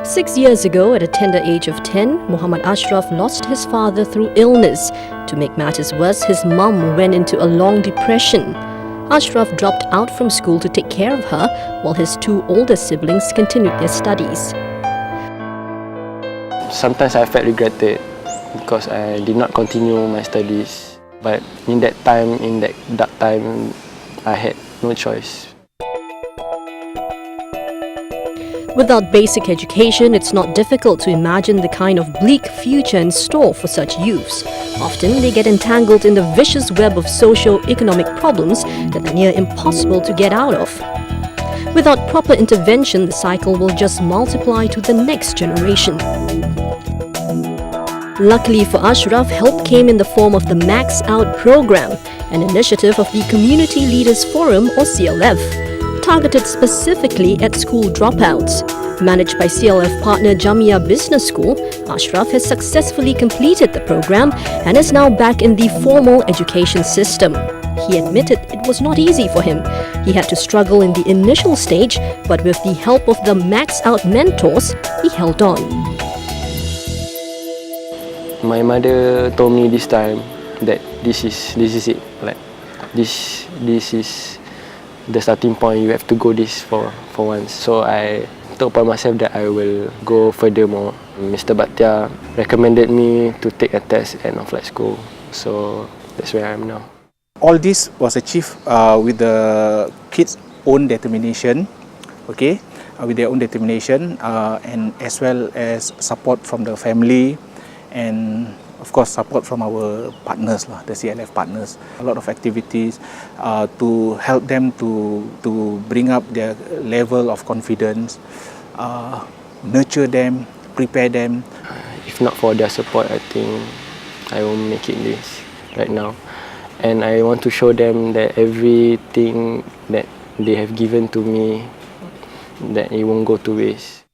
6 years ago, at a tender age of 10, Muhammad Ashraf lost his father through illness. To make matters worse, his mum went into a long depression. Ashraf dropped out from school to take care of her, while his two older siblings continued their studies. Sometimes I felt regretted because I did not continue my studies. But in that time, in that dark time, I had no choice. Without basic education, it's not difficult to imagine the kind of bleak future in store for such youths. Often, they get entangled in the vicious web of socio-economic problems that are near impossible to get out of. Without proper intervention, the cycle will just multiply to the next generation. Luckily for Ashraf, help came in the form of the Max Out program, an initiative of the Community Leaders Forum or CLF, targeted specifically at school dropouts. Managed by CLF partner Jamia Business School, Ashraf has successfully completed the program and is now back in the formal education system. He admitted it was not easy for him. He had to struggle in the initial stage, but with the help of the Max Out mentors, he held on. My mother told me this time that this is it. Like this is the starting point. You have to go this for once. So I told upon myself that I will go furthermore. Mr. Bhatia recommended me to take a test at Northlight School. So that's where I am now. All this was achieved with the kids' own determination, okay, with their own determination, and as well as support from the family, and of course support from our partners, the CLF partners. A lot of activities to help them to bring up their level of confidence, nurture them, prepare them. If not for their support, I think I won't make it this right now. And I want to show them that everything that they have given to me, that it won't go to waste.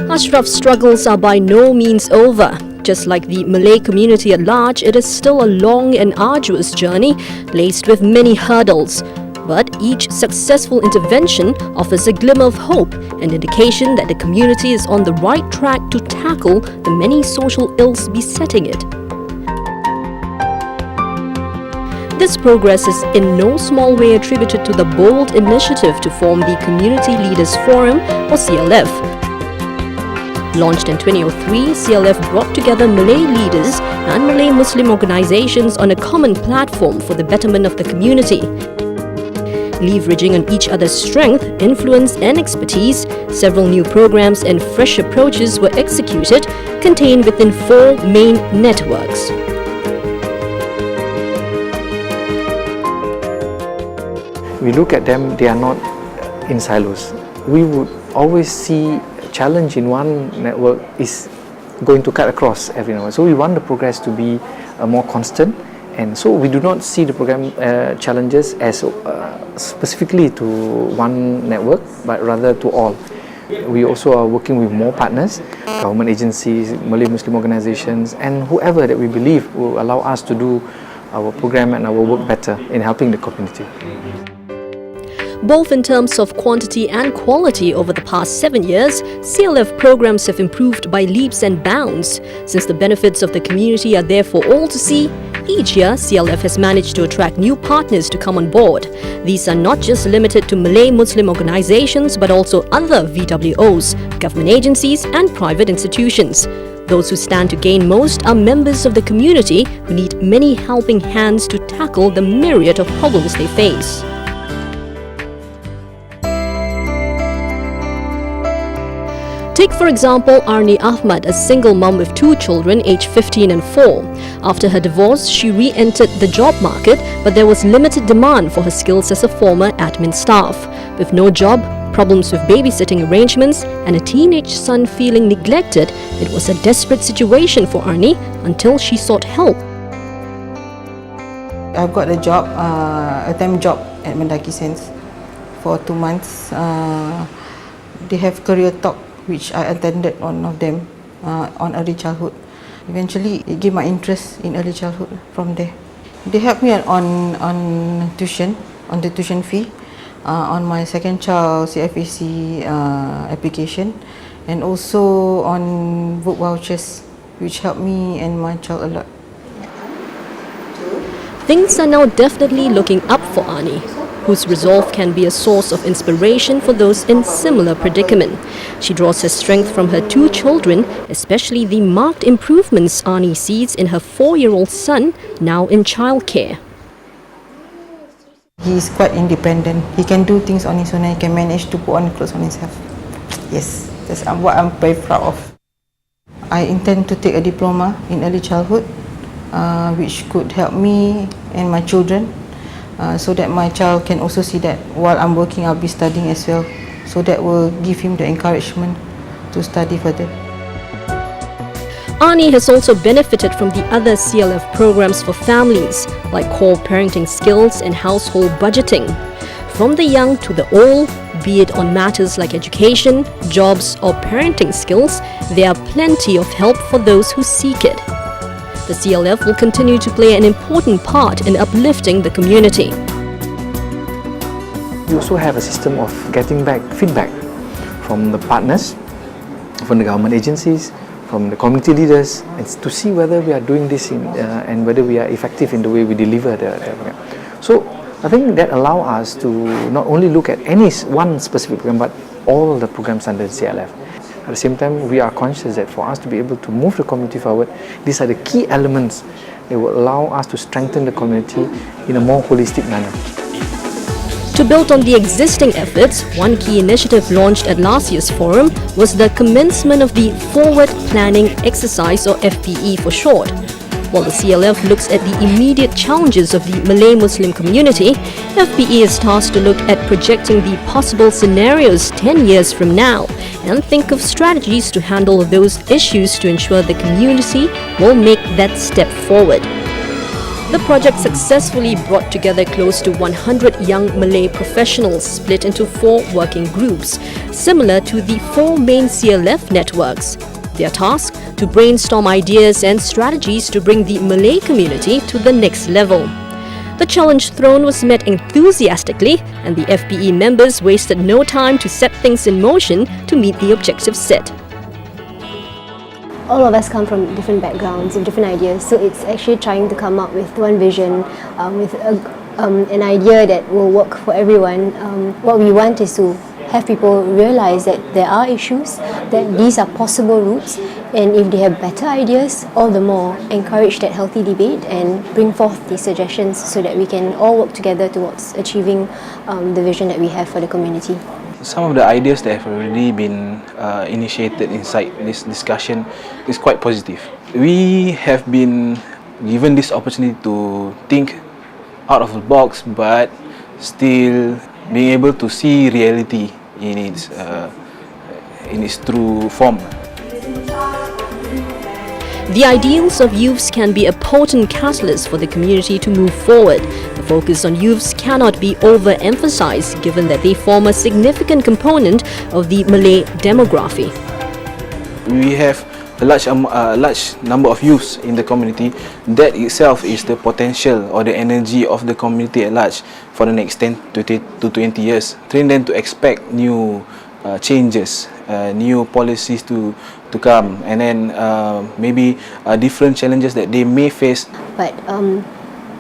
Ashraf's struggles are by no means over. Just like the Malay community at large, it is still a long and arduous journey, laced with many hurdles. But each successful intervention offers a glimmer of hope, an indication that the community is on the right track to tackle the many social ills besetting it. This progress is in no small way attributed to the bold initiative to form the Community Leaders Forum or CLF. Launched in 2003, CLF brought together Malay leaders and Malay Muslim organizations on a common platform for the betterment of the community. Leveraging on each other's strength, influence and expertise, several new programs and fresh approaches were executed, contained within 4 main networks. We look at them, they are not in silos. We would always see a challenge in one network is going to cut across every network. So we want the progress to be more constant, and so we do not see the program challenges as specifically to one network, but rather to all. We also are working with more partners, government agencies, Malay Muslim organizations, and whoever that we believe will allow us to do our program and our work better in helping the community. Both in terms of quantity and quality over the past 7 years, CLF programs have improved by leaps and bounds. Since the benefits of the community are there for all to see, each year CLF has managed to attract new partners to come on board. These are not just limited to Malay Muslim organizations but also other VWOs, government agencies and private institutions. Those who stand to gain most are members of the community who need many helping hands to tackle the myriad of problems they face. Take for example Arni Ahmad, a single mum with 2 children aged 15 and 4. After her divorce, she re-entered the job market, but there was limited demand for her skills as a former admin staff. With no job, problems with babysitting arrangements, and a teenage son feeling neglected, it was a desperate situation for Arni until she sought help. I've got a job, a time job at Mendaki Sense for 2 months. They have career talk, which I attended one of them on early childhood. Eventually, it gave my interest in early childhood from there. They helped me on tuition, on the tuition fee. on my second child CFAC application, and also on book vouchers, which helped me and my child a lot. Things are now definitely looking up for Ani, whose resolve can be a source of inspiration for those in similar predicament. She draws her strength from her two children, especially the marked improvements Ani sees in her 4-year-old son, now in childcare. He is quite independent. He can do things on his own and he can manage to put on clothes on himself. Yes, that's what I'm very proud of. I intend to take a diploma in early childhood, which could help me and my children, so that my child can also see that while I'm working, I'll be studying as well. So that will give him the encouragement to study further. Ani has also benefited from the other CLF programs for families, like core parenting skills and household budgeting. From the young to the old, be it on matters like education, jobs or parenting skills, there are plenty of help for those who seek it. The CLF will continue to play an important part in uplifting the community. We also have a system of getting back feedback from the partners, from the government agencies, from the community leaders, and to see whether we are doing this and whether we are effective in the way we deliver the program. So I think that allows us to not only look at any one specific program, but all the programs under the CLF. At the same time, we are conscious that for us to be able to move the community forward, these are the key elements that will allow us to strengthen the community in a more holistic manner. To build on the existing efforts, one key initiative launched at last year's forum was the commencement of the Forward Planning Exercise, or FPE for short. While the CLF looks at the immediate challenges of the Malay Muslim community, FPE is tasked to look at projecting the possible scenarios 10 years from now and think of strategies to handle those issues to ensure the community will make that step forward. The project successfully brought together close to 100 young Malay professionals split into 4 working groups, similar to the 4 main CLF networks. Their task to brainstorm ideas and strategies to bring the Malay community to the next level. The challenge thrown was met enthusiastically, and the FPE members wasted no time to set things in motion to meet the objectives set. All of us come from different backgrounds and different ideas, so it's actually trying to come up with one vision, with an idea that will work for everyone. What we want is to have people realize that there are issues, that these are possible routes, and if they have better ideas, all the more encourage that healthy debate and bring forth these suggestions so that we can all work together towards achieving the vision that we have for the community. Some of the ideas that have already been initiated inside this discussion is quite positive. We have been given this opportunity to think out of the box, but still being able to see reality in its true form. The ideals of youths can be a potent catalyst for the community to move forward. The focus on youths cannot be overemphasized given that they form a significant component of the Malay demography. We have a large number of youths in the community. That itself is the potential or the energy of the community at large for the next 10 to 20 years. Train them to expect new changes, new policies to come, and then maybe different challenges that they may face. But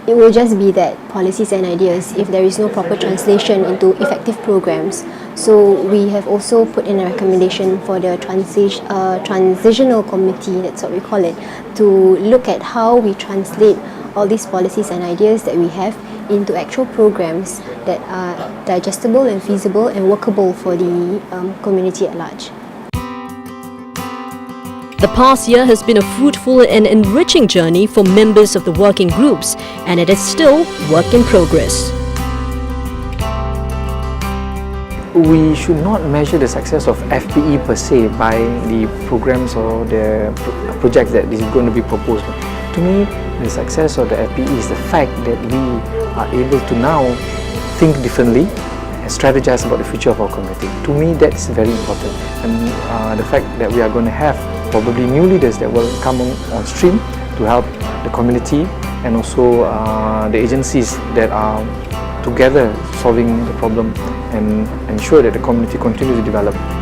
it will just be that policies and ideas if there is no proper translation into effective programs. So we have also put in a recommendation for the transitional committee, that's what we call it, to look at how we translate all these policies and ideas that we have into actual programs that are digestible and feasible and workable for the community at large. The past year has been a fruitful and enriching journey for members of the working groups, and it is still work in progress. We should not measure the success of FPE per se by the programs or the projects that is going to be proposed. To me, the success of the FPE is the fact that we are able to now think differently and strategize about the future of our community. To me, that's very important. And the fact that we are going to have probably new leaders that will come on stream to help the community and also the agencies that are together solving the problem and ensure that the community continues to develop.